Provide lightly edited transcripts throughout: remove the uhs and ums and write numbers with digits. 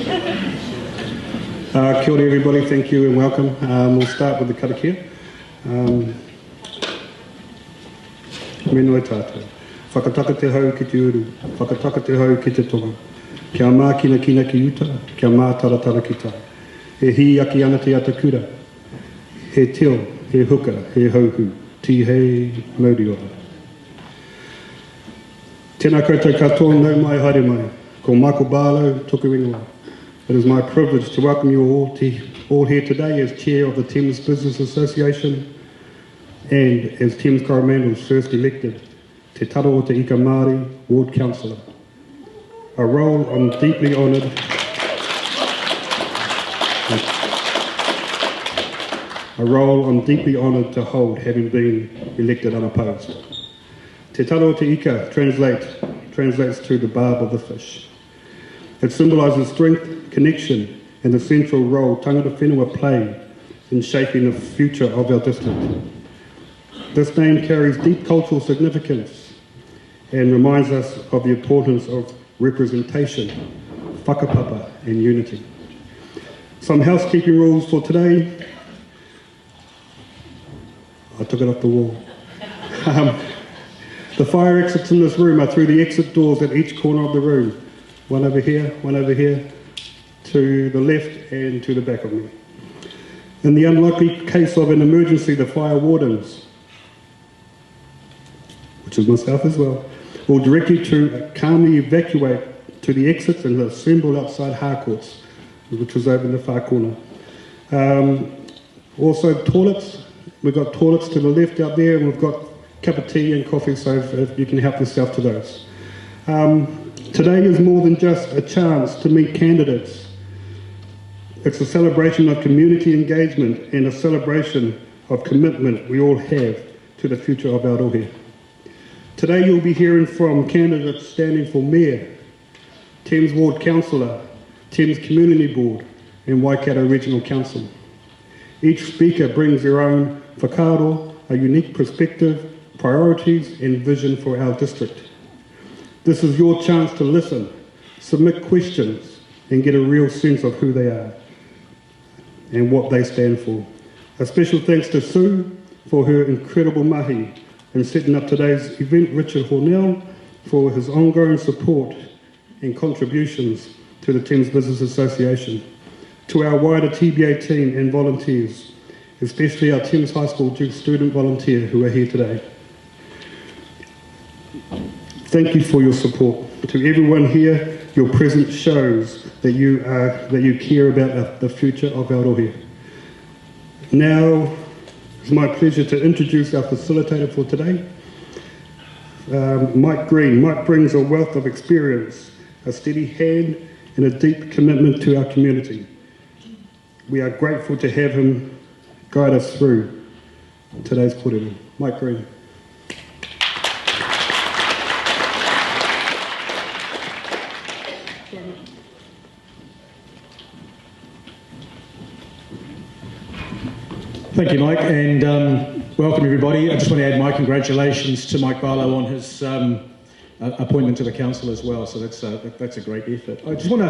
Kia ora everybody, thank you and welcome. We'll start with the karakia. Me noi tātou. Whakataka te hau ki te uru, whakataka te hau ki te tonga. Kia mā kina kina ki uta, kia mā taratara ki tā. He hi aki ana te atakura. He teo, he huka, he hauhu. Ti hei mauri ora. Tēnā koutou katoa nau mai haere mai. Ko Michael Barlow, tuku ingoa. It is my privilege to welcome you all here today as Chair of the Thames Business Association and as Thames Coromandel's first elected Te Taro o Te Ika Māori Ward Councillor. A role I'm deeply honoured to hold, having been elected unopposed. Te Taro o Te Ika translates to the barb of the fish. It symbolises strength, connection, and the central role tangata whenua play in shaping the future of our district. This name carries deep cultural significance and reminds us of the importance of representation, whakapapa, and unity. Some housekeeping rules for today. I took it off the wall. The fire exits in this room are through the exit doors at each corner of the room. One over here, to the left and to the back of me. In the unlikely case of an emergency, the fire wardens, which is myself as well, will direct you to calmly evacuate to the exits and assemble outside Harcourts, which is over in the far corner. Also toilets, we've got toilets to the left out there, and we've got a cup of tea and coffee, so if you can help yourself to those. Today is more than just a chance to meet candidates. It's a celebration of community engagement and a celebration of commitment we all have to the future of Aotearoa. Today you'll be hearing from candidates standing for Mayor, Thames Ward Councillor, Thames Community Board and Waikato Regional Council. Each speaker brings their own whakaaro, a unique perspective, priorities and vision for our district. This is your chance to listen, submit questions and get a real sense of who they are and what they stand for. A special thanks to Sue for her incredible mahi in setting up today's event, Richard Hornell for his ongoing support and contributions to the Thames Business Association, to our wider TBA team and volunteers, especially our Thames High School Duke student volunteer who are here today. Thank you for your support. To everyone here, your presence shows that you care about the future of Aotearoa. Now, it's my pleasure to introduce our facilitator for today, Mike Green. Mike brings a wealth of experience, a steady hand, and a deep commitment to our community. We are grateful to have him guide us through today's kōrero. Mike Green. Thank you, Mike, and welcome everybody. I just want to add my congratulations to Mike Barlow on his appointment to the council as well. So that's a great effort. I just want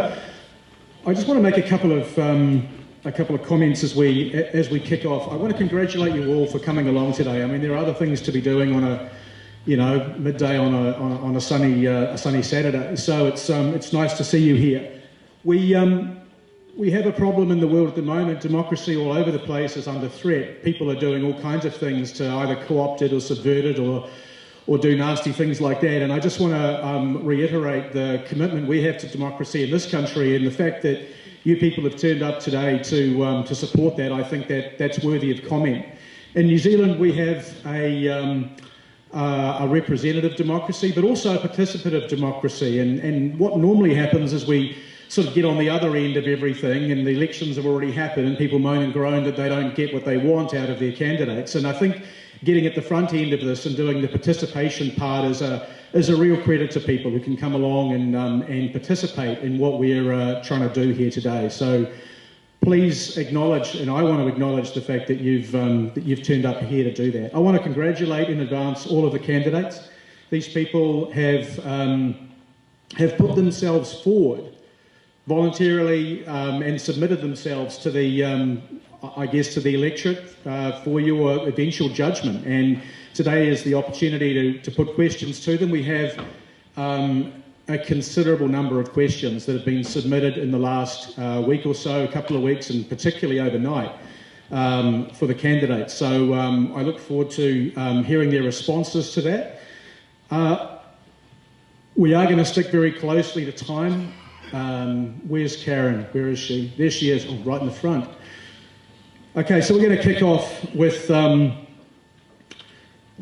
to make a couple of comments as we kick off. I want to congratulate you all for coming along today. I mean, there are other things to be doing on a midday on a sunny Saturday. So it's nice to see you here. We have a problem in the world at the moment. Democracy all over the place is under threat. People are doing all kinds of things to either co-opt it or subvert it or do nasty things like that. And I just want to reiterate the commitment we have to democracy in this country and the fact that you people have turned up today to support that. I think that's worthy of comment. In New Zealand, we have a representative democracy, but also a participative democracy. And what normally happens is we sort of get on the other end of everything, and the elections have already happened and people moan and groan that they don't get what they want out of their candidates. And I think getting at the front end of this and doing the participation part is a real credit to people who can come along and participate in what we're trying to do here today. So please acknowledge, and I want to acknowledge the fact that you've turned up here to do that. I want to congratulate in advance all of the candidates. These people have put themselves forward voluntarily and submitted themselves to the, to the electorate for your eventual judgment. And today is the opportunity to put questions to them. We have a considerable number of questions that have been submitted in the last week or so, a couple of weeks, and particularly overnight for the candidates. So I look forward to hearing their responses to that. We are going to stick very closely to time. Where's Karen? Where is she? There she is, right in the front. Okay, so we're going to kick off with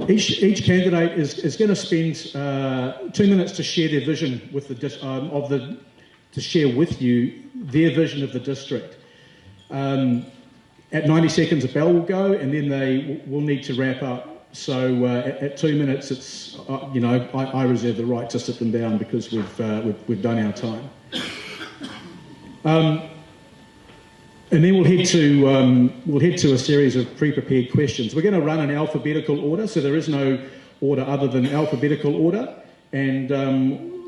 each candidate is going to spend 2 minutes to share their vision with to share with you their vision of the district. At 90 seconds, a bell will go, and then they will need to wrap up. So at 2 minutes, it's I reserve the right to sit them down because we've done our time. And then we'll head to a series of pre-prepared questions. We're going to run in alphabetical order, so there is no order other than alphabetical order. And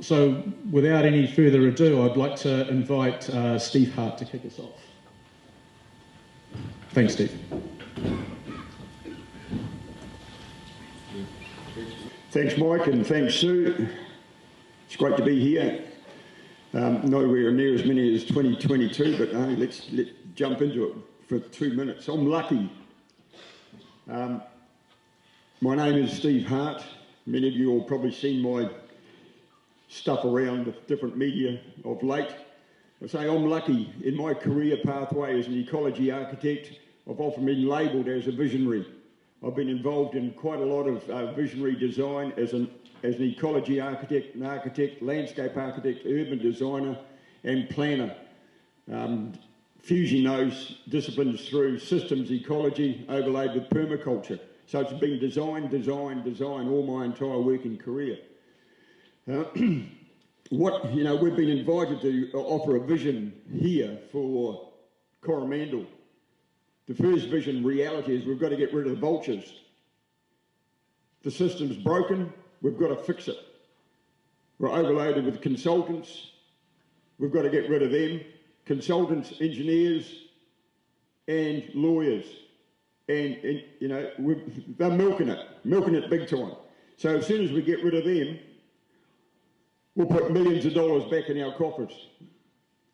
so, without any further ado, I'd like to invite Steve Hart to kick us off. Thanks, Steve. Thanks, Mike, and thanks, Sue. It's great to be here. Nowhere near as many as 2022, but let's jump into it for 2 minutes. I'm lucky. My name is Steve Hart. Many of you will probably seen my stuff around the different media of late. I say I'm lucky. In my career pathway as an ecology architect, I've often been labelled as a visionary. I've been involved in quite a lot of visionary design as an ecology architect, landscape architect, urban designer and planner, fusing those disciplines through systems ecology overlaid with permaculture. So it's been design all my entire working career. We've been invited to offer a vision here for Coromandel. The first vision reality is we've got to get rid of the vultures. The system's broken, we've got to fix it. We're overloaded with consultants, we've got to get rid of them. Consultants, engineers and lawyers. And they're milking it big time. So as soon as we get rid of them, we'll put millions of dollars back in our coffers.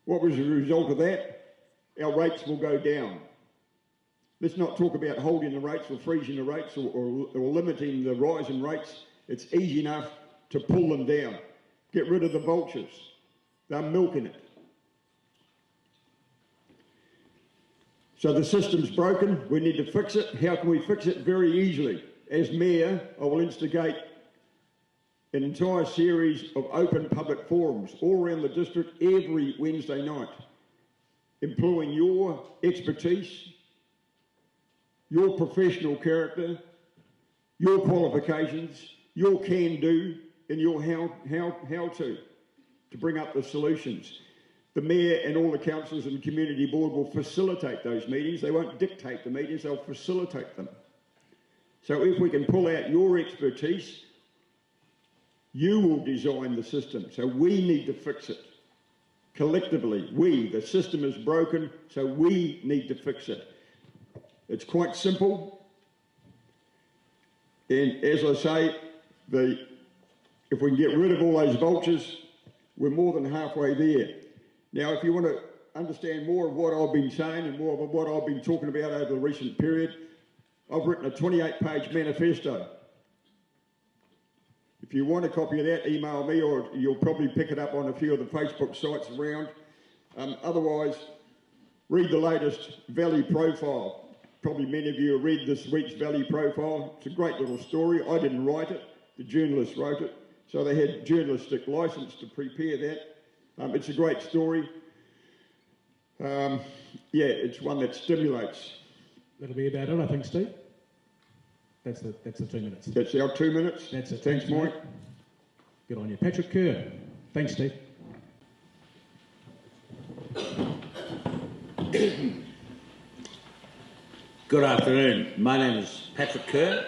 What was the result of that? Our rates will go down. Let's not talk about holding the rates or freezing the rates or limiting the rise in rates. It's easy enough to pull them down. Get rid of the vultures. They're milking it. So the system's broken. We need to fix it. How can we fix it? Very easily. As Mayor, I will instigate an entire series of open public forums all around the district every Wednesday night, employing your expertise, your professional character, your qualifications, your can-do, and your how-to bring up the solutions. The Mayor and all the councillors and community board will facilitate those meetings. They won't dictate the meetings, they'll facilitate them. So if we can pull out your expertise, you will design the system. So we need to fix it. Collectively, the system is broken, so we need to fix it. It's quite simple. And as I say, if we can get rid of all those vultures, we're more than halfway there. Now, if you want to understand more of what I've been saying and more of what I've been talking about over the recent period, I've written a 28-page manifesto. If you want a copy of that, email me, or you'll probably pick it up on a few of the Facebook sites around. Otherwise, read the latest Valley profile. Probably many of you have read this week's Valley profile. It's a great little story. I didn't write it. The journalist wrote it. So they had journalistic licence to prepare that. It's a great story. It's one that stimulates. That'll be about it, I think, Steve. That's the 2 minutes. That's our 2 minutes. That's it. Thanks, Mike. Good on you. Patrick Kerr. Thanks, Steve. Good afternoon. My name is Patrick Kerr.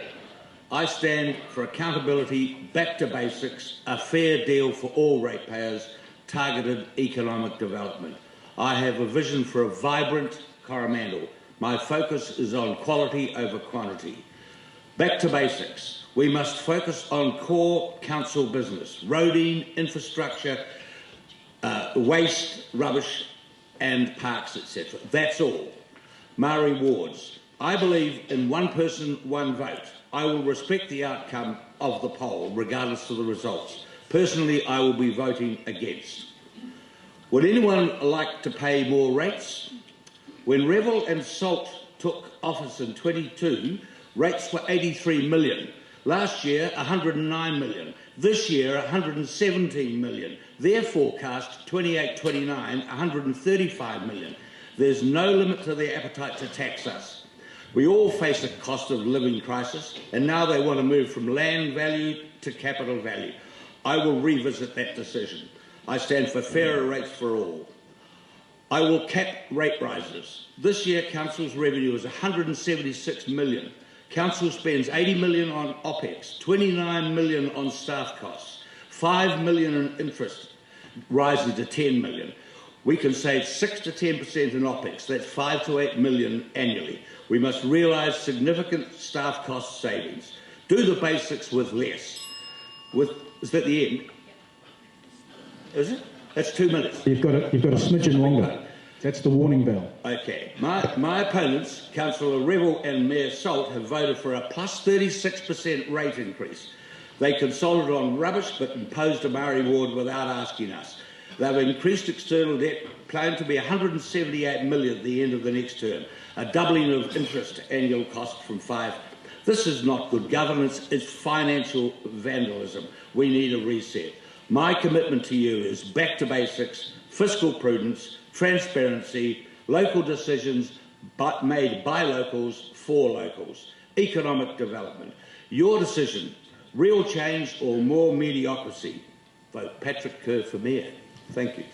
I stand for accountability, back to basics, a fair deal for all ratepayers, targeted economic development. I have a vision for a vibrant Coromandel. My focus is on quality over quantity. Back to basics. We must focus on core council business, roading, infrastructure, waste, rubbish and parks, etc. That's all. Maori wards. I believe in one person, one vote. I will respect the outcome of the poll, regardless of the results. Personally, I will be voting against. Would anyone like to pay more rates? When Revel and Salt took office in 22, rates were 83 million. Last year, 109 million. This year, 117 million. Their forecast, 28-29, 135 million. There's no limit to their appetite to tax us. We all face a cost of living crisis, and now they want to move from land value to capital value. I will revisit that decision. I stand for fairer rates for all. I will cap rate rises. This year, Council's revenue is 176 million. Council spends 80 million on OPEX, 29 million on staff costs, 5 million in interest, rising to 10 million. We can save 6 to 10% in OPEX. That's 5 to 8 million annually. We must realise significant staff cost savings. Do the basics with less. Is that the end? Is it? That's 2 minutes. You've got a smidgen longer. That's the warning bell. Okay. My opponents, Councillor Revel and Mayor Salt, have voted for a plus 36% rate increase. They consulted on rubbish but imposed a Maori ward without asking us. They've increased external debt, planned to be 178 million at the end of the next term, a doubling of interest annual cost from 5. This is not good governance, it's financial vandalism. We need a reset. My commitment to you is back to basics, fiscal prudence, transparency, local decisions made by locals for locals, economic development. Your decision, real change or more mediocrity. Vote Patrick Kerr for Mayor. Thank you.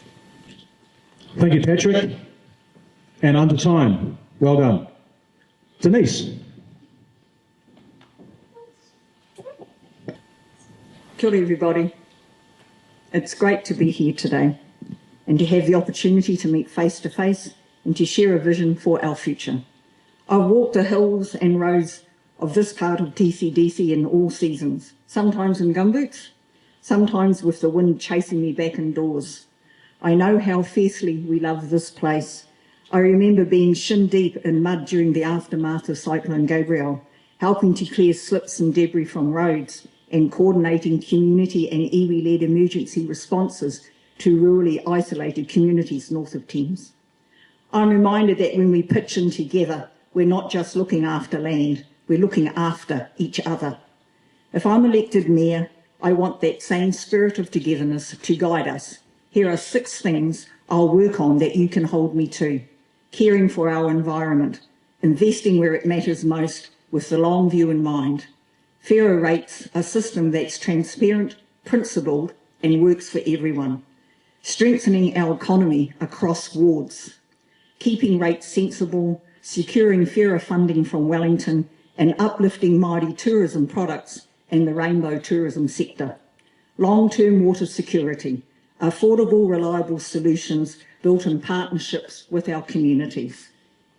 Thank you, Patrick. And under time. Well done. Denise. Kia ora, everybody. It's great to be here today and to have the opportunity to meet face to face and to share a vision for our future. I've walked the hills and roads of this part of TCDC in all seasons, sometimes in gumboots, sometimes with the wind chasing me back indoors. I know how fiercely we love this place. I remember being shin deep in mud during the aftermath of Cyclone Gabrielle, helping to clear slips and debris from roads and coordinating community and iwi-led emergency responses to rurally isolated communities north of Thames. I'm reminded that when we pitch in together, we're not just looking after land, we're looking after each other. If I'm elected mayor, I want that same spirit of togetherness to guide us. Here are 6 things I'll work on that you can hold me to. Caring for our environment, investing where it matters most with the long view in mind. Fairer rates, a system that's transparent, principled and works for everyone. Strengthening our economy across wards. Keeping rates sensible, securing fairer funding from Wellington and uplifting Māori tourism products and the rainbow tourism sector. Long-term water security, affordable, reliable solutions built in partnerships with our communities.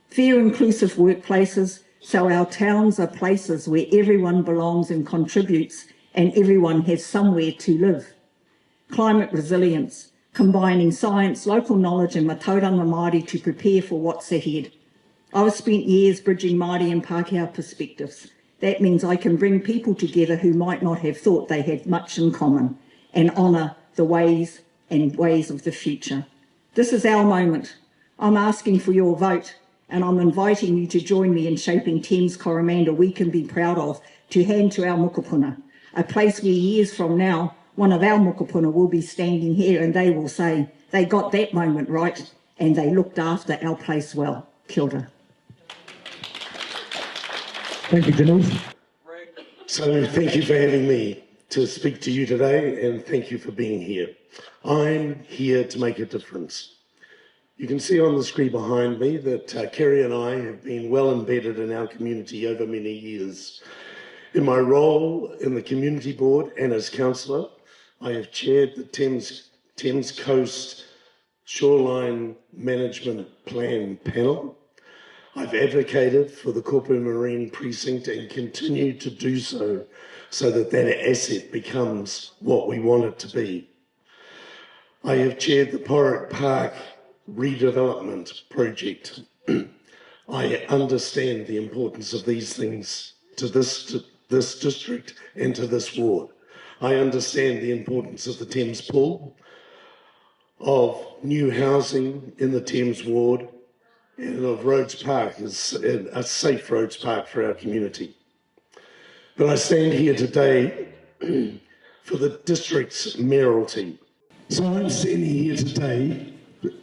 Fair, inclusive workplaces, so our towns are places where everyone belongs and contributes and everyone has somewhere to live. Climate resilience, combining science, local knowledge and matauranga Māori to prepare for what's ahead. I've spent years bridging Māori and Pākehā perspectives. That means I can bring people together who might not have thought they had much in common and honour the ways of the future. This is our moment. I'm asking for your vote and I'm inviting you to join me in shaping Thames Coromandel we can be proud of to hand to our mokopuna, a place where years from now one of our mokopuna will be standing here and they will say they got that moment right and they looked after our place well. Kia ora. Thank you, Denise. So thank you for having me to speak to you today and thank you for being here. I'm here to make a difference. You can see on the screen behind me that Kerry and I have been well embedded in our community over many years. In my role in the community board and as councillor, I have chaired the Thames Thames Coast Shoreline Management Plan panel. I've advocated for the Corporate Marine Precinct and continue to do so that that asset becomes what we want it to be. I have chaired the Porrick Park redevelopment project. I understand the importance of these things to this district and to this ward. I understand the importance of the Thames Pool, of new housing in the Thames ward, and of Rhodes Park as a safe Rhodes Park for our community. But I stand here today for the district's mayoralty. So I'm standing here today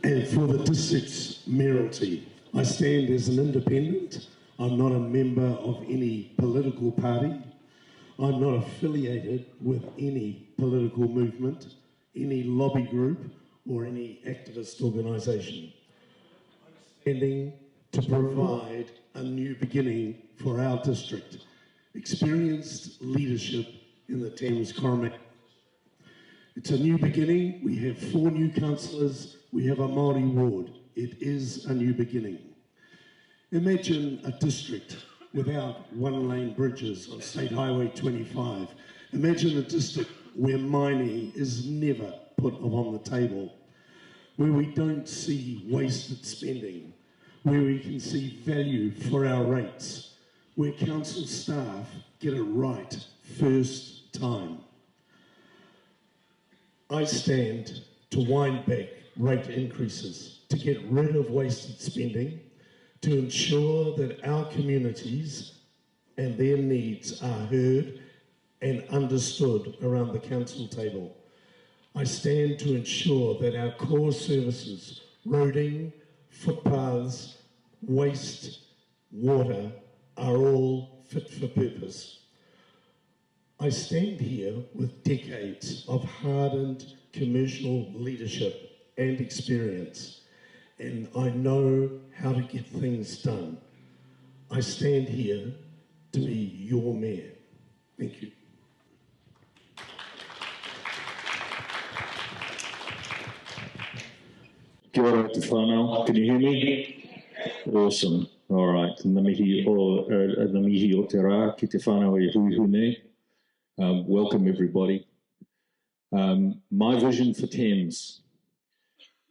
and for the district's mayoralty. I stand as an independent. I'm not a member of any political party. I'm not affiliated with any political movement, any lobby group, or any activist organisation. I'm standing to provide a new beginning for our district. Experienced leadership in the Thames Coromandel. It's a new beginning. We have 4 new councillors. We have a Māori ward. It is a new beginning. Imagine a district without one-lane bridges on State Highway 25. Imagine a district where mining is never put upon the table, where we don't see wasted spending, where we can see value for our rates, where council staff get it right first time. I stand to wind back rate increases, to get rid of wasted spending, to ensure that our communities and their needs are heard and understood around the council table. I stand to ensure that our core services, roading, footpaths, waste, water, are all fit for purpose. I stand here with decades of hardened commercial leadership and experience, and I know how to get things done. I stand here to be your mayor. Thank you. Kia ora te whanau. Can you hear me? Awesome. All right. Ngā mihi o te rā ki te whanau e hui nei. Welcome, everybody. My vision for Thames.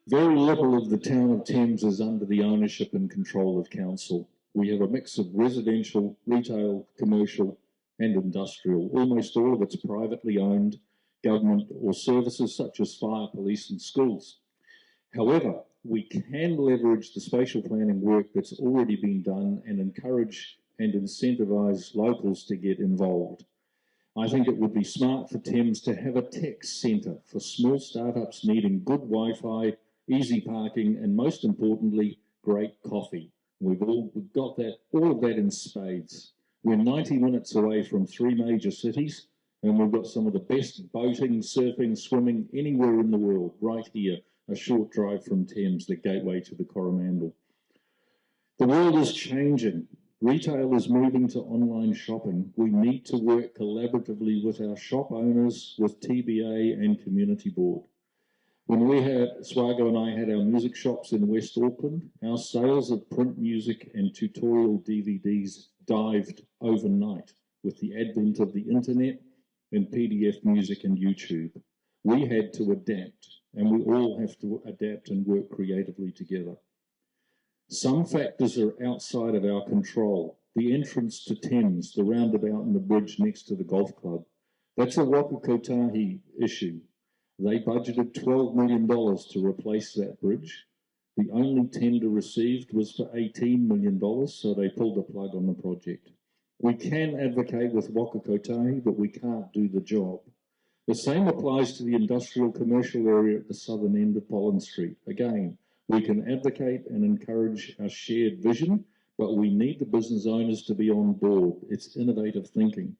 Very little of the town of Thames is under the ownership and control of council. We have a mix of residential, retail, commercial, and industrial. Almost all of it's privately owned, government or services such as fire, police, and schools. However, we can leverage the spatial planning work that's already been done and encourage and incentivise locals to get involved. I think it would be smart for Thames to have a tech centre for small startups needing good Wi-Fi, easy parking, and most importantly, great coffee. We've got that, all of that in spades. We're 90 minutes away from 3 major cities, and we've got some of the best boating, surfing, swimming anywhere in the world, right here, a short drive from Thames, the gateway to the Coromandel. The world is changing. Retail is moving to online shopping. We need to work collaboratively with our shop owners, with TBA and Community Board. When Swago and I had our music shops in West Auckland, our sales of print music and tutorial DVDs dived overnight with the advent of the internet and PDF music and YouTube. We had to adapt, and we all have to adapt and work creatively together. Some factors are outside of our control. The entrance to Thames, the roundabout and the bridge next to the golf club, that's a Waka Kotahi issue. They budgeted $12 million to replace that bridge. The only tender received was for $18 million, so they pulled the plug on the project. We can advocate with Waka Kotahi, but we can't do the job. The same applies to the industrial commercial area at the southern end of Pollen Street. Again, we can advocate and encourage our shared vision, but we need the business owners to be on board. It's innovative thinking.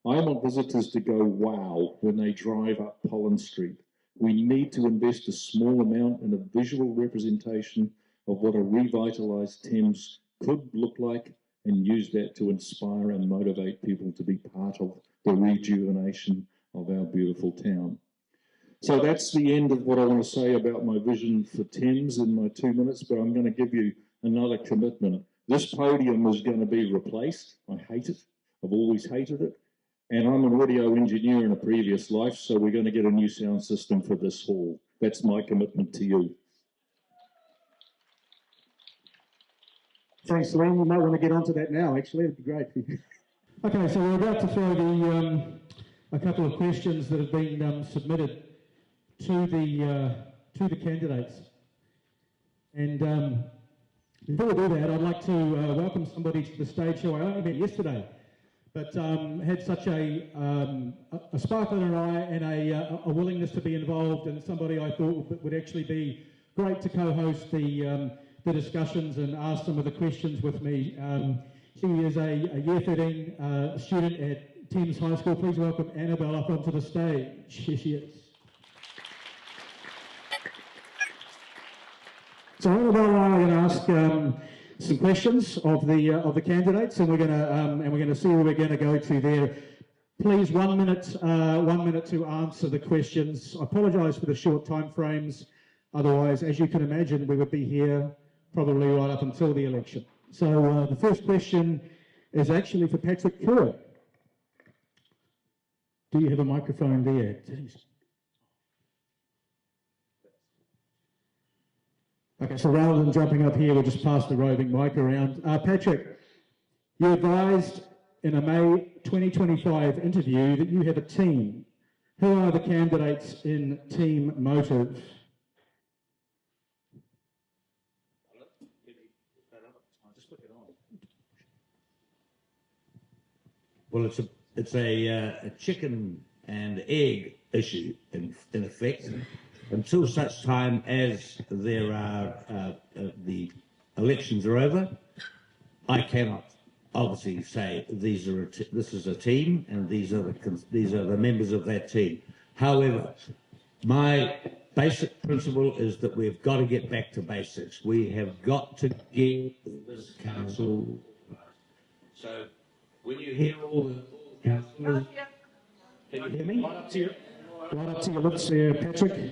I want visitors to go wow when they drive up Pollen Street. We need to invest a small amount in a visual representation of what a revitalised Thames could look like and use that to inspire and motivate people to be part of the rejuvenation of our beautiful town. So that's the end of what I want to say about my vision for Thames in my 2 minutes, but I'm going to give you another commitment. This podium is going to be replaced. I hate it. I've always hated it. And I'm an audio engineer in a previous life, so we're going to get a new sound system for this hall. That's my commitment to you. Thanks, Lorraine. We might want to get onto that now, actually. It'd be great. Okay, so we're about to throw a couple of questions that have been submitted to the candidates. And before we do that, I'd like to welcome somebody to the stage who I only met yesterday, but had such a sparkle in her eye and a willingness to be involved, and somebody I thought would actually be great to co-host the discussions and ask some of the questions with me. She is a Year 13 student at Thames High School. Please welcome Annabelle up onto the stage. Here she is. So Annabelle and I are going to ask some questions of the candidates, and we're going to see where we're going to go to there. Please, 1 minute to answer the questions. I apologise for the short time frames. Otherwise, as you can imagine, we would be here probably right up until the election. So the first question is actually for Patrick Kerr. Do you have a microphone there? Okay, so rather than jumping up here, we'll just pass the roving mic around. Patrick, you advised in a May 2025 interview that you have a team. Who are the candidates in Team Motive? Well, it's a chicken and egg issue in effect. Until such time as there are the elections are over, I cannot obviously say this is a team and these are the members of that team. However, my basic principle is that we've got to get back to basics. We have got to get this council right. So when you hear all the councillors, can you hear me? Right up to your lips there, Patrick.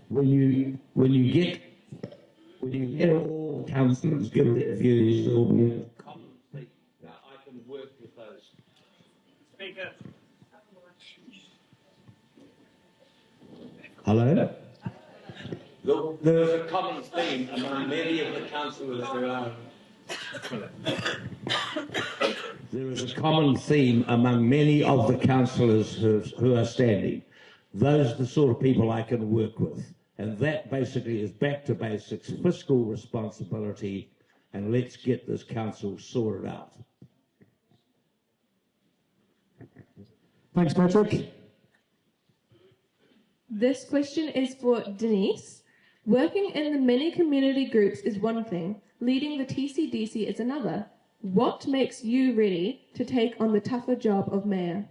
When you get all councillors give their views, there will be a common theme. Now I can work with those. Speaker. Hello? There's a common theme among many of the councillors There is a common theme among many of the councillors who are standing. Those are the sort of people I can work with. And that basically is back to basics, fiscal responsibility, and let's get this council sorted out. Thanks, Patrick. This question is for Denise. Working in the many community groups is one thing, leading the TCDC is another. What makes you ready to take on the tougher job of mayor?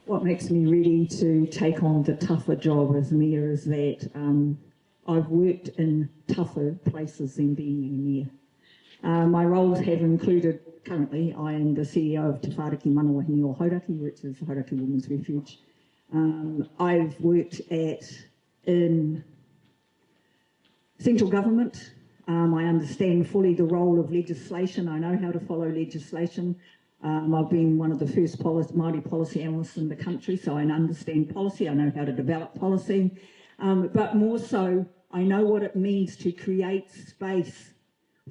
What makes me ready to take on the tougher job as mayor is that I've worked in tougher places than being a mayor. My roles have included, currently, I am the CEO of Te Whāriki Manawahini o Hauraki, which is Hauraki Women's Refuge. I've worked in central government. I understand fully the role of legislation. I know how to follow legislation. I've been one of the first Māori policy analysts in the country, so I understand policy. I know how to develop policy. But more so, I know what it means to create space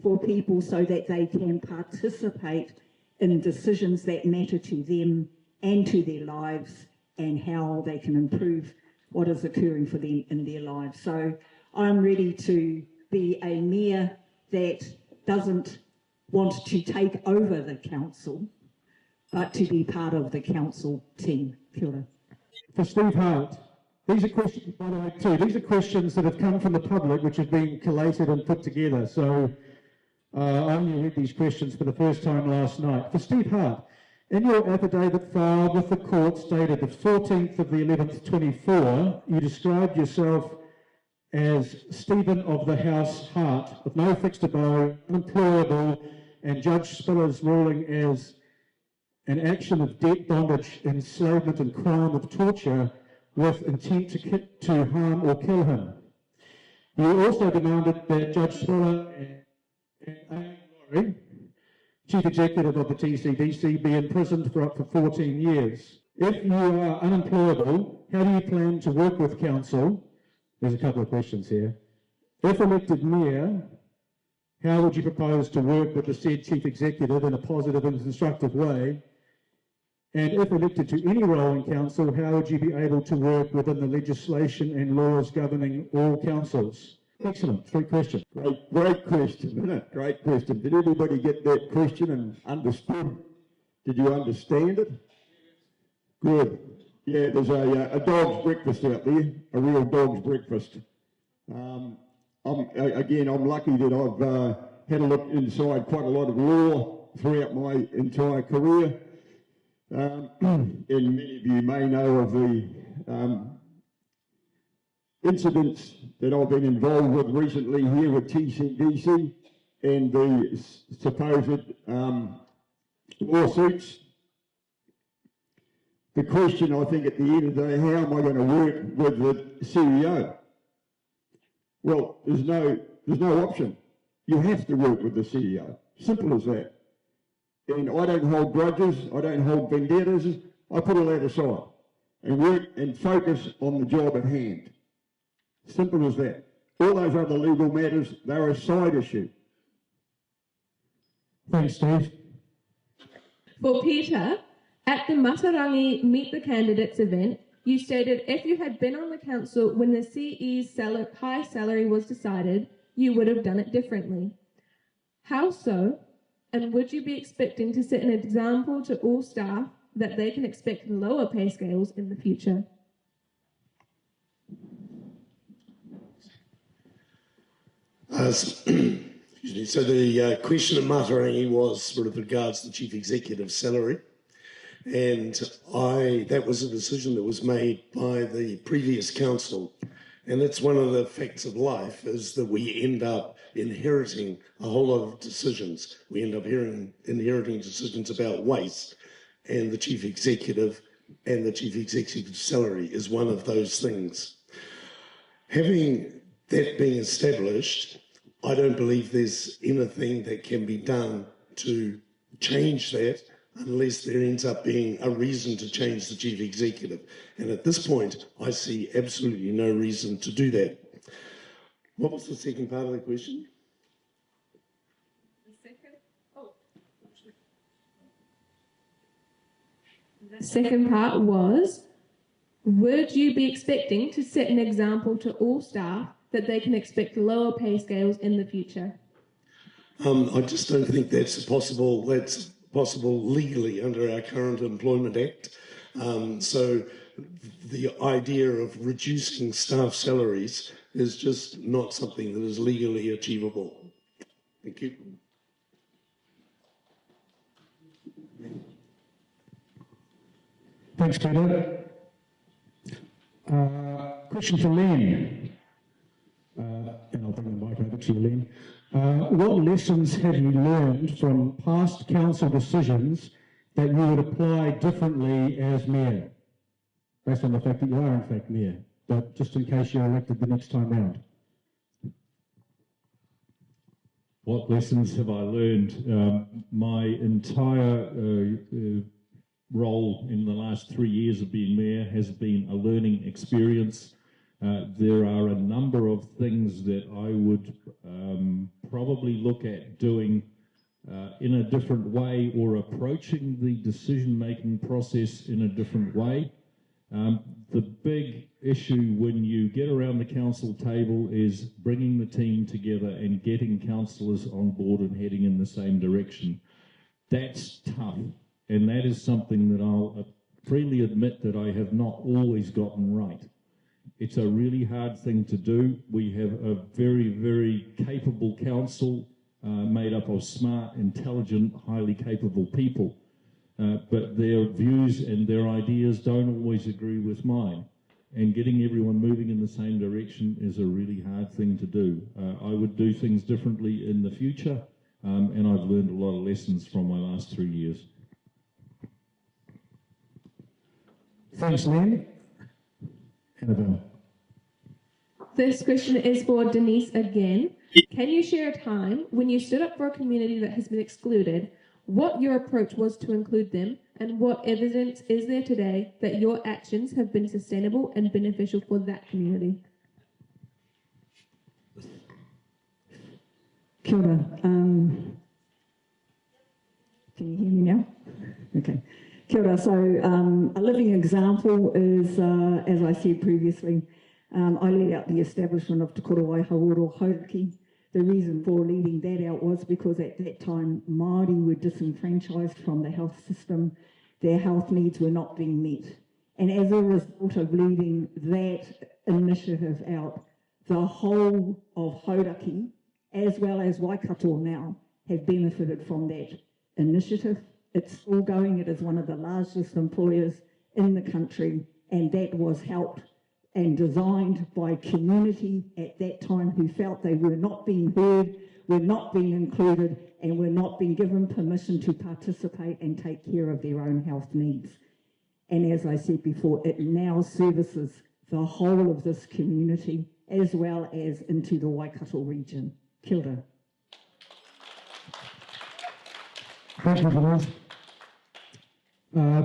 for people so that they can participate in decisions that matter to them and to their lives and how they can improve what is occurring for them in their lives. So I'm ready to be a mayor that doesn't want to take over the council, but to be part of the council team. Kia ora. For Steve Hart, these are questions, by the way, too, these are questions that have come from the public which have been collated and put together. So I only read these questions for the first time last night. For Steve Hart, in your affidavit filed with the court dated the 14th of the 11th, 24, you described yourself as Stephen of the House Hart, with no fixed abode, unemployable, and Judge Spiller's ruling as an action of debt, bondage, enslavement, and crime of torture with intent to harm or kill him. You also demanded that Judge Spiller and A. Laurie, Chief Executive of the TCDC, be imprisoned for up to 14 years. If you are unemployable, how do you plan to work with council? There's a couple of questions here. If elected Mayor, how would you propose to work with the said Chief Executive in a positive and constructive way? And if elected to any role in council, how would you be able to work within the legislation and laws governing all councils? Excellent. Great question. Great question, isn't it? Great question. Did everybody get that question and understood? Did you understand it? Good. Yeah, there's a dog's breakfast out there, a real dog's breakfast. I'm lucky that I've had a look inside quite a lot of law throughout my entire career. And many of you may know of the incidents that I've been involved with recently here with TCDC and the supposed lawsuits. The question, I think, at the end of the day, how am I going to work with the CEO? Well, there's no option. You have to work with the CEO. Simple as that. And I don't hold grudges. I don't hold vendettas. I put all that aside and work and focus on the job at hand. Simple as that. All those other legal matters, they're a side issue. Thanks, Steve. For Peter, at the Matarangi Meet the Candidates event, you stated if you had been on the council when the CE's high salary was decided, you would have done it differently. How so? And would you be expecting to set an example to all staff that they can expect lower pay scales in the future? Excuse me. So the question of Matarangi was with regards to the Chief Executive's salary. And that was a decision that was made by the previous council. And that's one of the facts of life, is that we end up inheriting a whole lot of decisions. We end up inheriting decisions about waste, and the Chief Executive and the Chief Executive's salary is one of those things. Having that being established, I don't believe there's anything that can be done to change that unless there ends up being a reason to change the Chief Executive. And at this point, I see absolutely no reason to do that. What was the second part of the question? The second part was, would you be expecting to set an example to all staff that they can expect lower pay scales in the future? I just don't think that's possible legally under our current Employment Act. So the idea of reducing staff salaries is just not something that is legally achievable. Thank you. Thanks, Peter. Question for Len. And I'll bring the mic over to you, Len. What lessons have you learned from past council decisions that you would apply differently as Mayor? Based on the fact that you are in fact Mayor, but just in case you're elected the next time round. What lessons have I learned? My entire role in the last 3 years of being Mayor has been a learning experience. There are a number of things that I would probably look at doing in a different way, or approaching the decision-making process in a different way. The big issue when you get around the council table is bringing the team together and getting councillors on board and heading in the same direction. That's tough, and that is something that I'll freely admit that I have not always gotten right. It's a really hard thing to do. We have a very, very capable council made up of smart, intelligent, highly capable people. But their views and their ideas don't always agree with mine. and getting everyone moving in the same direction is a really hard thing to do. I would do things differently in the future, and I've learned a lot of lessons from my last 3 years. Thanks, Len. Annabelle. This question is for Denise again. Can you share a time when you stood up for a community that has been excluded, what your approach was to include them, and what evidence is there today that your actions have been sustainable and beneficial for that community? Kia ora. Can you hear me now? Okay. Kia ora. So a living example is, as I said previously, I led out the establishment of Te Korowai Hauoro Hauraki. The reason for leading that out was because at that time Māori were disenfranchised from the health system. Their health needs were not being met. And as a result of leading that initiative out, the whole of Hauraki, as well as Waikato now, have benefited from that initiative. It's still going. It is one of the largest employers in the country, and that was helped and designed by community at that time who felt they were not being heard, were not being included, and were not being given permission to participate and take care of their own health needs. And as I said before, it now services the whole of this community as well as into the Waikato region. Kia ora. Thank you, Denise.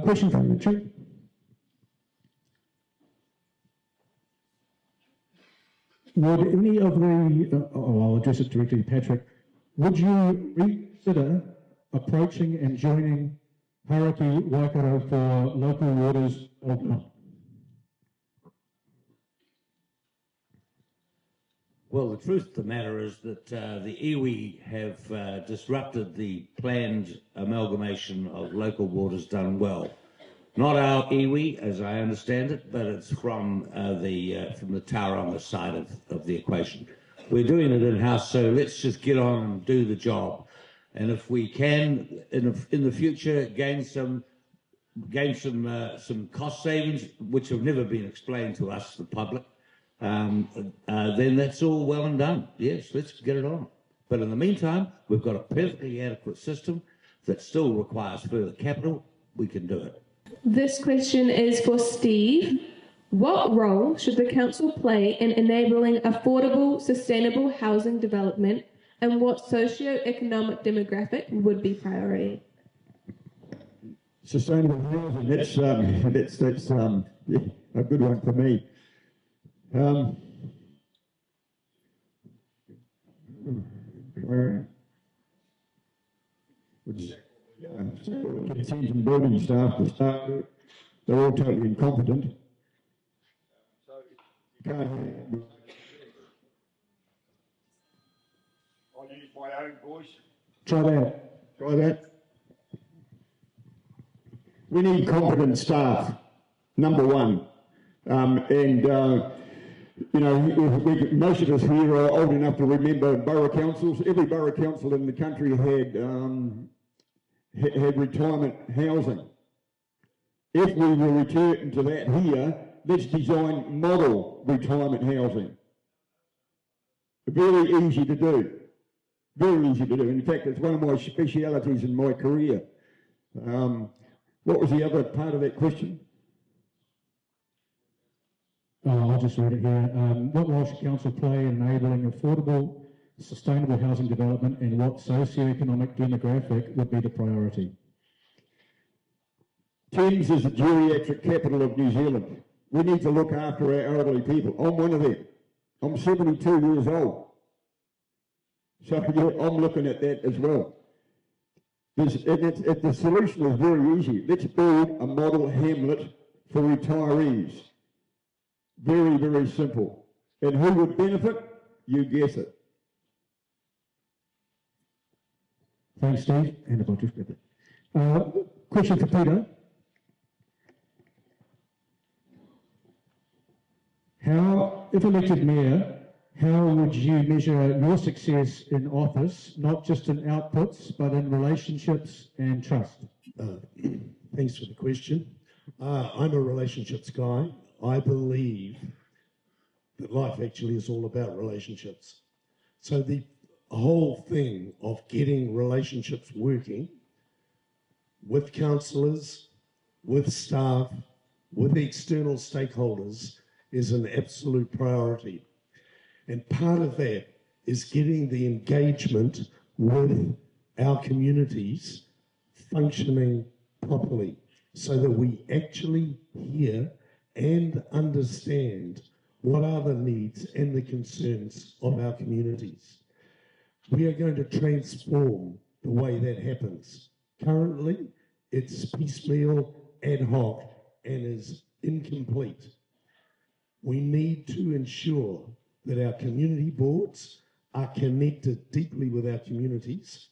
Question from Richard. Would any of the, I'll address it directly to Patrick, would you reconsider approaching and joining Hauraki Waikato for local waters development? Well, the truth of the matter is that the iwi have disrupted the planned amalgamation of local waters done well. Not our iwi, as I understand it, but it's from the Tauranga side of the equation. We're doing it in-house, so let's just get on and do the job. And if we can, in the future, gain some cost savings, which have never been explained to us, the public, then that's all well and done. Yes, let's get it on. But in the meantime, we've got a perfectly adequate system that still requires further capital. We can do it. This question is for Steve. What role should the council play in enabling affordable, sustainable housing development, and what socio-economic demographic would be priority? Sustainable housing, that's a good one for me. Attention building staff to start with, they're all totally incompetent. So you can't I'll use my own voice. Try that. Try that. We need competent staff, number one. You know, most of us here are old enough to remember borough councils. Every borough council in the country had retirement housing. If we were returning to that here, let's design model retirement housing. Very easy to do. Very easy to do. In fact, it's one of my specialities in my career. What was the other part of that question? I'll just read it here. What role should council play in enabling affordable, sustainable housing development, and what socio-economic demographic would be the priority? Thames is the geriatric capital of New Zealand. We need to look after our elderly people. I'm one of them. I'm 72 years old. So yeah, I'm looking at that as well. The solution is very easy. Let's build a model hamlet for retirees. Very, very simple. And who would benefit? You guess it. Thanks, Steve. And about just question for Peter. If elected mayor, how would you measure your success in office, not just in outputs, but in relationships and trust? Thanks for the question. I'm a relationships guy. I believe that life actually is all about relationships. So the whole thing of getting relationships working with councillors, with staff, with external stakeholders is an absolute priority. And part of that is getting the engagement with our communities functioning properly so that we actually hear and understand what are the needs and the concerns of our communities. We are going to transform the way that happens. Currently, it's piecemeal, ad hoc, and is incomplete. We need to ensure that our community boards are connected deeply with our communities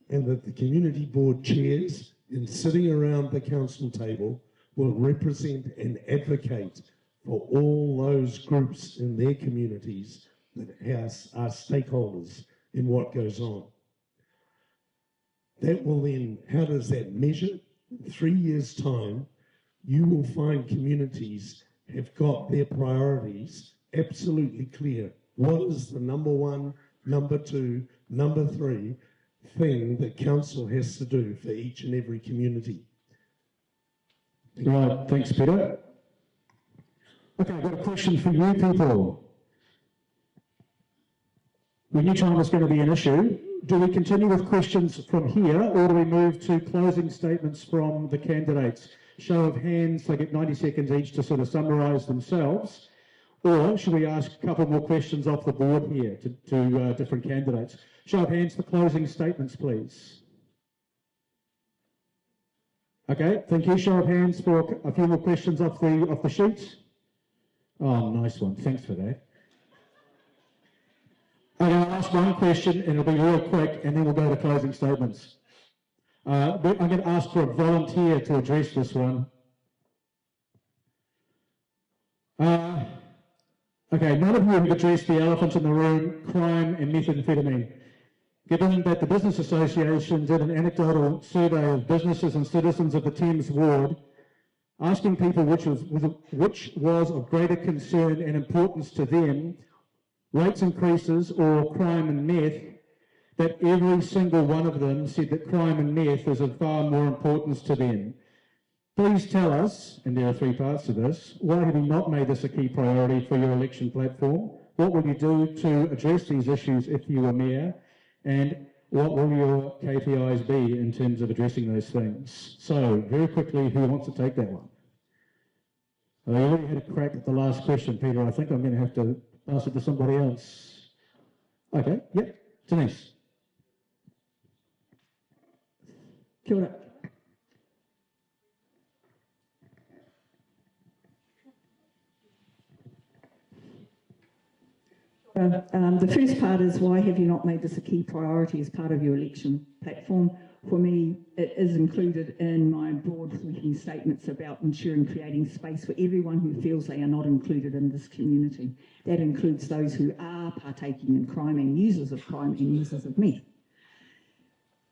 and that the community board chairs in sitting around the council table will represent and advocate for all those groups in their communities that are stakeholders in what goes on. That will then, how does that measure? In 3 years' time, you will find communities have got their priorities absolutely clear. What is the number one, number two, number three thing that council has to do for each and every community? Right, thanks, Peter. Okay, I've got a question for you people. We knew time was going to be an issue. Do we continue with questions from here, or do we move to closing statements from the candidates? Show of hands, they get 90 seconds each to sort of summarise themselves. Or should we ask a couple more questions off the board here to different candidates? Show of hands for closing statements, please. Okay, thank you. Show of hands for a few more questions off the sheet. Oh, nice one. Thanks for that. I'm going to ask one question, and it'll be real quick, and then we'll go to closing statements. I'm going to ask for a volunteer to address this one. Okay, none of you have addressed the elephant in the room, crime and methamphetamine. Given that the Business Association did an anecdotal survey of businesses and citizens of the Thames ward, asking people which was of greater concern and importance to them, rates increases or crime and meth, that every single one of them said that crime and meth is of far more importance to them. Please tell us, and there are three parts to this, why have you not made this a key priority for your election platform? What will you do to address these issues if you were mayor? And what will your KPIs be in terms of addressing those things? So, very quickly, who wants to take that one? I already had a crack at the last question, Peter. I think I'm going to have to pass it to somebody else. Okay, yep, Denise. Kia ora. The first part is, why have you not made this a key priority as part of your election platform? For me, it is included in my broad sweeping statements about ensuring creating space for everyone who feels they are not included in this community. That includes those who are partaking in crime and users of meth.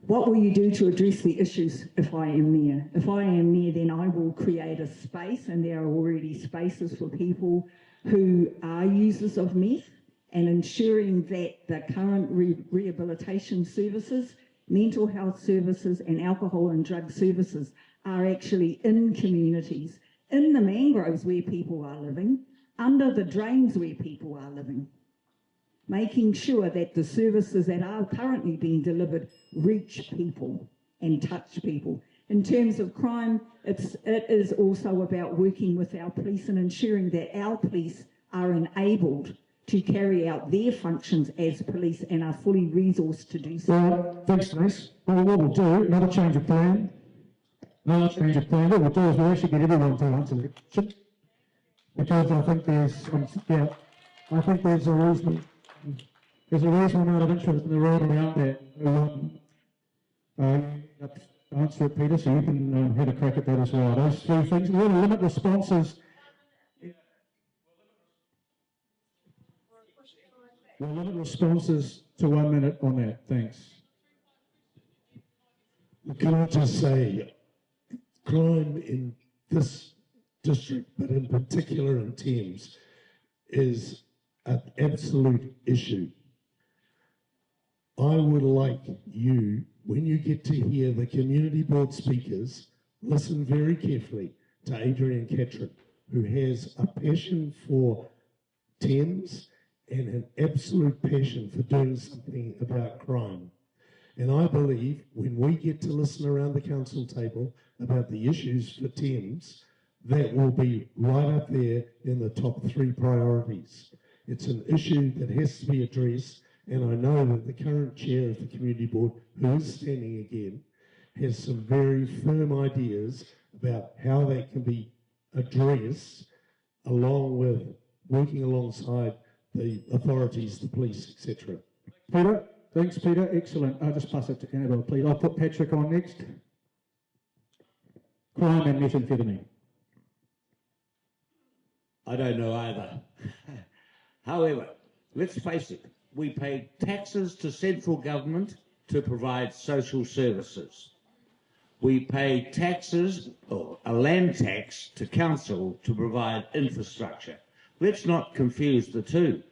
What will you do to address the issues if I am mayor? If I am mayor, then I will create a space, and there are already spaces for people who are users of meth, and ensuring that the current rehabilitation services, mental health services and alcohol and drug services are actually in communities, in the mangroves where people are living, under the drains where people are living, making sure that the services that are currently being delivered reach people and touch people. In terms of crime, it is also about working with our police and ensuring that our police are enabled to carry out their functions as police and are fully resourced to do so. Well, thanks, Denise. Well, what we'll do, another change of plan. What we'll do is we'll actually get everyone to answer the question, because I think there's a reasonable amount of interest in the room around that. Answer it, Peter, so you can have a crack at that as well. Those three things. We're going to limit responses. We'll limit responses to 1 minute on that. Thanks. Can I just say, crime in this district, but in particular in Thames, is an absolute issue. I would like you, when you get to hear the community board speakers, listen very carefully to Adrian Catron, who has a passion for Thames and an absolute passion for doing something about crime. And I believe when we get to listen around the council table about the issues for Thames, that will be right up there in the top 3 priorities. It's an issue that has to be addressed, and I know that the current chair of the community board, who is standing again, has some very firm ideas about how that can be addressed, along with working alongside the authorities, the police, etc. Peter, thanks, Peter. Excellent. I'll just pass it to Annabelle, please. I'll put Patrick on next. Crime and methamphetamine. I don't know either. However, let's face it, we pay taxes to central government to provide social services. We pay taxes, or a land tax, to council to provide infrastructure. Let's not confuse the two.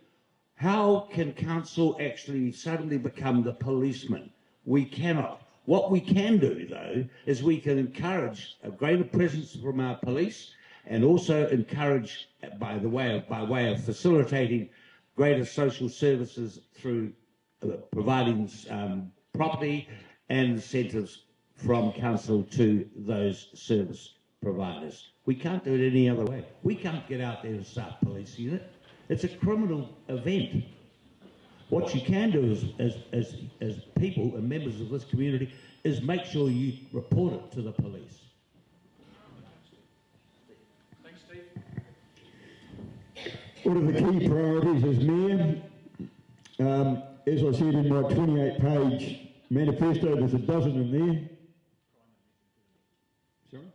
How can council actually suddenly become the policeman? We cannot. What we can do, though, is we can encourage a greater presence from our police, and also encourage, by way of facilitating greater social services through providing property and incentives from council to those service providers. We can't do it any other way. We can't get out there and start policing it. It's a criminal event. What you can do as people and members of this community is make sure you report it to the police. Thanks, Steve. One of the key priorities as Mayor, as I said in my 28-page manifesto, there's a dozen in there. Sorry?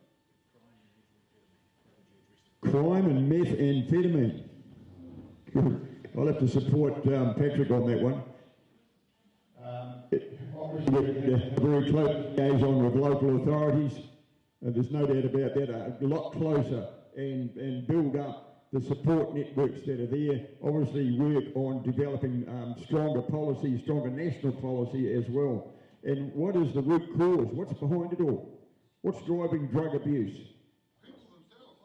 Crime and methamphetamine. Good. I'll have to support Patrick on that one. Very close liaison with local authorities, there's no doubt about that, a lot closer, and build up the support networks that are there. Obviously work on developing stronger policy, stronger national policy as well. And what is the root cause? What's behind it all? What's driving drug abuse?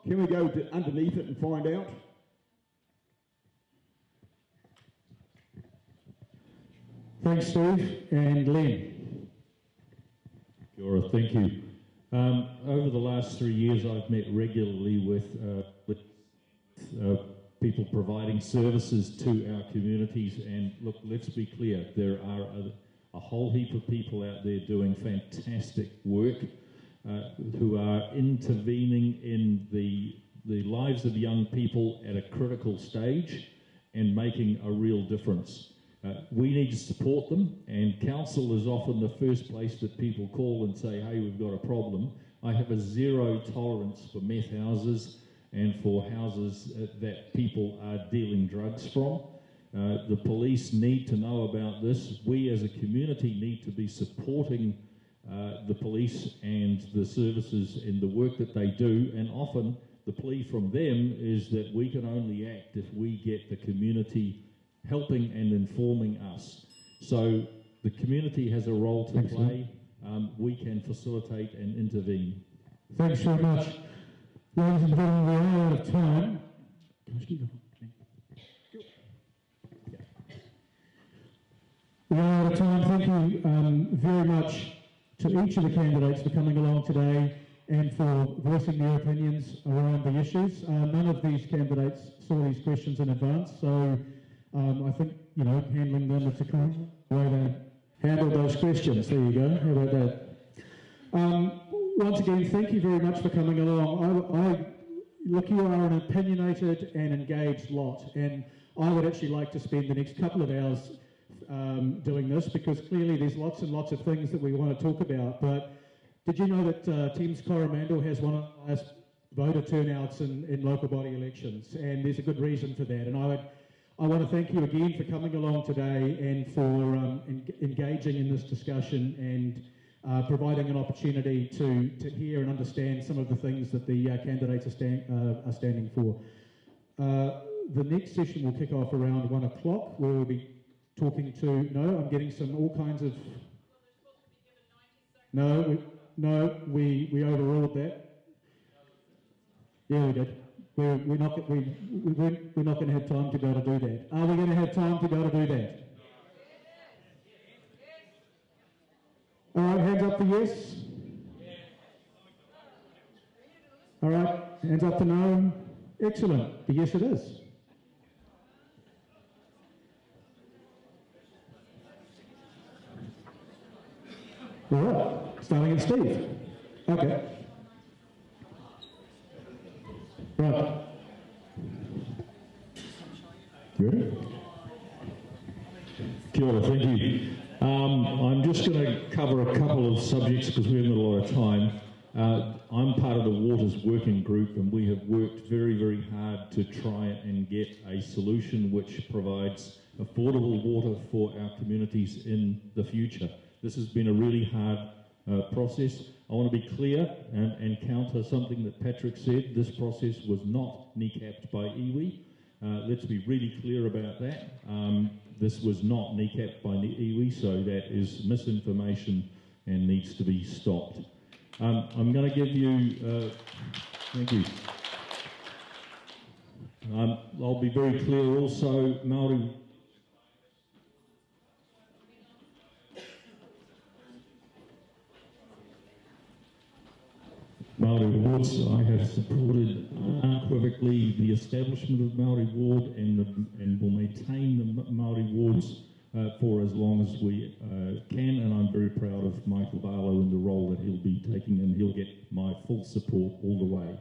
Can we go underneath it and find out? Thanks, Steve. And Len. Kia ora, thank you. Over the last 3 years, I've met regularly with people providing services to our communities, and look, let's be clear, there are a whole heap of people out there doing fantastic work who are intervening in the lives of young people at a critical stage and making a real difference. We need to support them, and council is often the first place that people call and say, hey, we've got a problem. I have a zero tolerance for meth houses and for houses that people are dealing drugs from. The police need to know about this. We as a community need to be supporting the police and the services in the work that they do, and often the plea from them is that we can only act if we get the community helping and informing us. So the community has a role to play. We can facilitate and intervene. Thanks very much. Ladies and gentlemen, we are out of time. We are out of time. Thank you very much to each of the candidates for coming along today and for voicing their opinions around the issues. None of these candidates saw these questions in advance, so I think, you know, handling them, it's a cool way to handle those questions. There you go. How about that? Once again, thank you very much for coming along. Look, you are an opinionated and engaged lot, and I would actually like to spend the next couple of hours doing this, because clearly there's lots and lots of things that we want to talk about. But did you know that Thames Coromandel has one of the highest voter turnouts in local body elections, and there's a good reason for that. And I want to thank you again for coming along today and for engaging in this discussion providing an opportunity to hear and understand some of the things that the candidates are standing for. The next session will kick off around 1 o'clock, where we'll be talking to... No, I'm getting all kinds of... No, we overruled that. Yeah, we did. We're not going to have time to be able to do that. Are we going to have time to be able to do that? All right, hands up for yes. All right, hands up for no. Excellent. The yes it is. All right, starting at Steve. Okay. Right. You ready? Kia ora, thank you. I'm just going to cover a couple of subjects because we haven't got a lot of time. I'm part of the Waters Working Group, and we have worked very, very hard to try and get a solution which provides affordable water for our communities in the future. This has been a really hard process. I want to be clear and counter something that Patrick said. This process was not kneecapped by iwi. Let's be really clear about that. This was not kneecapped by the iwi, so that is misinformation and needs to be stopped. I'm going to give you... thank you. I'll be very clear also, Māori wards, I have supported unequivocally the establishment of Māori ward and will maintain the Māori wards for as long as we can, and I'm very proud of Michael Barlow and the role that he'll be taking, and he'll get my full support all the way.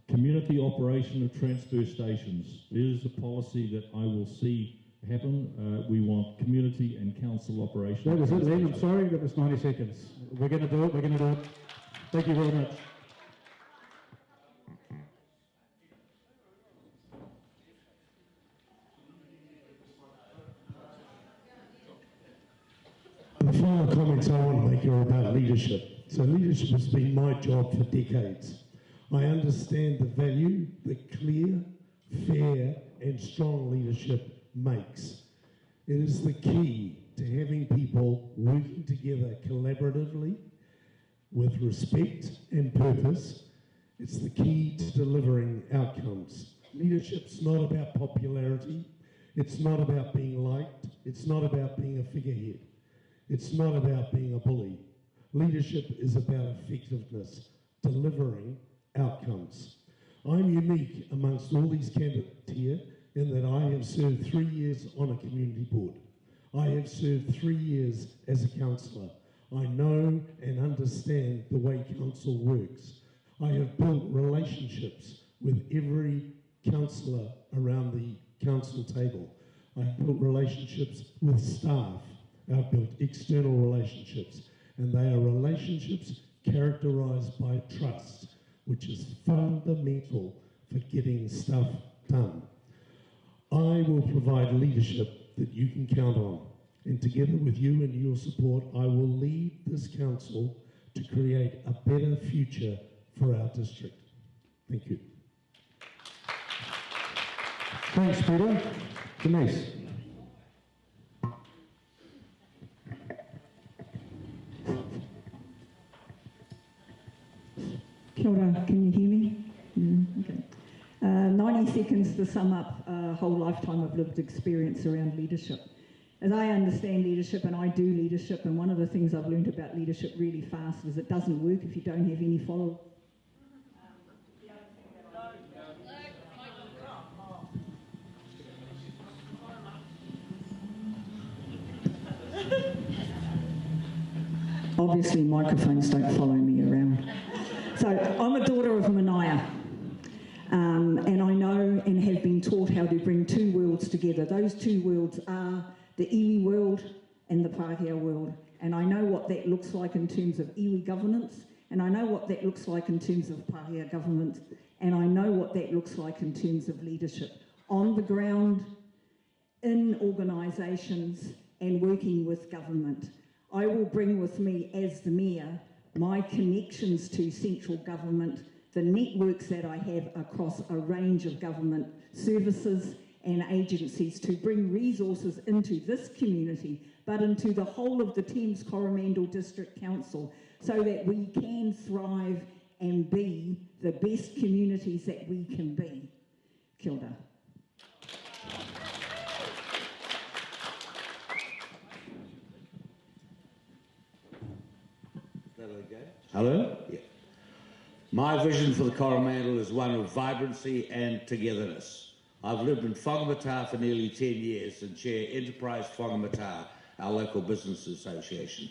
Community operation of transfer stations is a policy that I will see happen. We want community and council operation. That was it, Len. I'm sorry, that was 90 seconds. We're going to do it. Thank you very much. The final comments I want to make are about leadership. So leadership has been my job for decades. I understand the value that clear, fair and strong leadership makes. It is the key to having people working together collaboratively with respect and purpose. It's the key to delivering outcomes. Leadership's not about popularity. It's not about being liked. It's not about being a figurehead. It's not about being a bully. Leadership is about effectiveness, delivering outcomes. I'm unique amongst all these candidates here in that I have served 3 years on a community board. I have served 3 years as a councillor. I know and understand the way council works. I have built relationships with every councillor around the council table. I have built relationships with staff. I've built external relationships, and they are relationships characterised by trust, which is fundamental for getting stuff done. I will provide leadership that you can count on, and together with you and your support, I will lead this council to create a better future for our district. Thank you. Thanks, Peter. Denise. Kia ora, can you hear me? Okay. 90 seconds to sum up a whole lifetime of lived experience around leadership. As I understand leadership, and I do leadership, and one of the things I've learned about leadership really fast is it doesn't work if you don't have any followers. Obviously, microphones don't follow me around. So I'm a daughter of Manaia, and I know and have been taught how to bring two worlds together. Those two worlds are the iwi world and the Pākehā world, and I know what that looks like in terms of iwi governance, and I know what that looks like in terms of Pākehā government, and I know what that looks like in terms of leadership on the ground, in organisations and working with government. I will bring with me as the Mayor my connections to central government, the networks that I have across a range of government services and agencies to bring resources into this community, but into the whole of the Thames Coromandel District Council, so that we can thrive and be the best communities that we can be. Kia ora. Hello? Yeah. My vision for the Coromandel is one of vibrancy and togetherness. I've lived in Whangamata for nearly 10 years and chair Enterprise Whangamata, our local business association.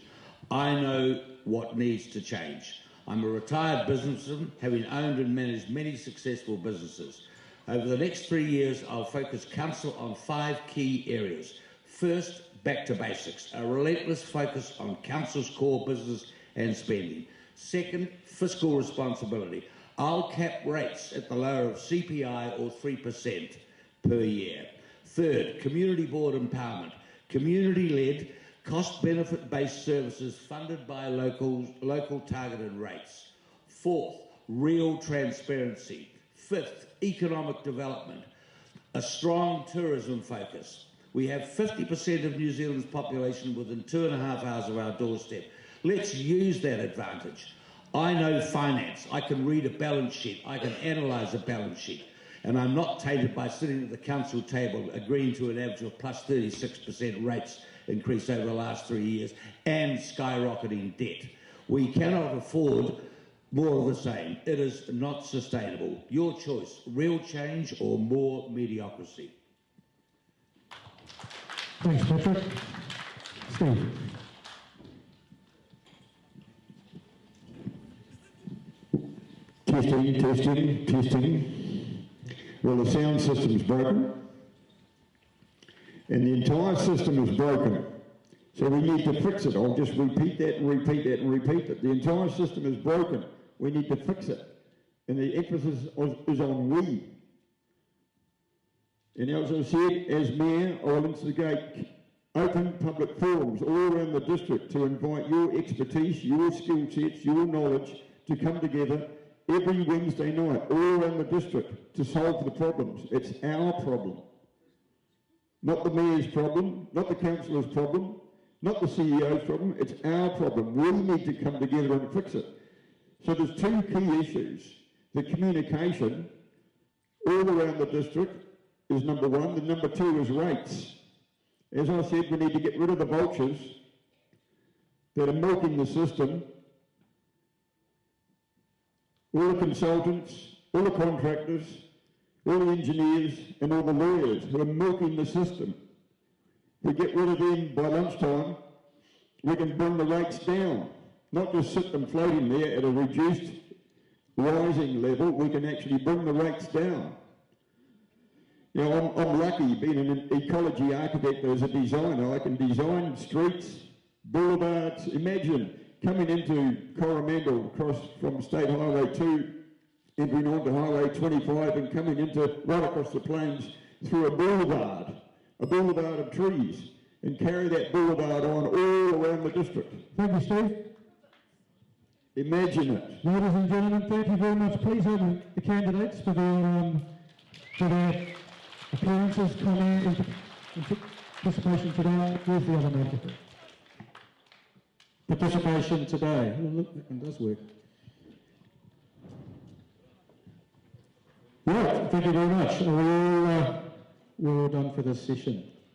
I know what needs to change. I'm a retired businessman, having owned and managed many successful businesses. Over the next 3 years, I'll focus council on 5 key areas. First, back to basics, a relentless focus on council's core business and spending. Second, fiscal responsibility. I'll cap rates at the lower of CPI or 3% per year. Third, community board empowerment. Community-led, cost-benefit based services funded by local targeted rates. Fourth, real transparency. Fifth, economic development. A strong tourism focus. We have 50% of New Zealand's population within 2.5 hours of our doorstep. Let's use that advantage. I know finance. I can read a balance sheet. I can analyse a balance sheet. And I'm not tainted by sitting at the council table agreeing to an average of plus 36% rates increase over the last 3 years and skyrocketing debt. We cannot afford more of the same. It is not sustainable. Your choice, real change or more mediocrity. Thanks, Patrick. Steve. Testing. Well, the sound system's broken. And the entire system is broken. So we need to fix it. I'll just repeat that and repeat that and repeat it. The entire system is broken. We need to fix it. And the emphasis is on we. And as I said, as Mayor, I will instigate open public forums all around the district to invite your expertise, your skill sets, your knowledge to come together every Wednesday night all around the district to solve the problems. It's our problem. Not the Mayor's problem, not the Councillor's problem, not the CEO's problem, it's our problem. We need to come together and fix it. So there's 2 key issues. The communication all around the district is number 1. The number 2 is rates. As I said, we need to get rid of the vultures that are milking the system. All the consultants, all the contractors, all the engineers and all the lawyers who are milking the system. If we get rid of them by lunchtime, we can bring the rates down, not just sit them floating there at a reduced rising level. We can actually bring the rates down. You know, I'm lucky being an ecology architect as a designer. I can design streets, boulevards. Imagine coming into Coromandel across from State Highway 2, entering onto Highway 25 and coming into right across the plains through a boulevard of trees, and carry that boulevard on all around the district. Thank you, Steve. Imagine it. Ladies and gentlemen, thank you very much. Please have the candidates for their appearances, comments and participation today. Where's the other microphone? Participation today. Oh, look, that one does work. Right, thank you very much. We're all done for this session.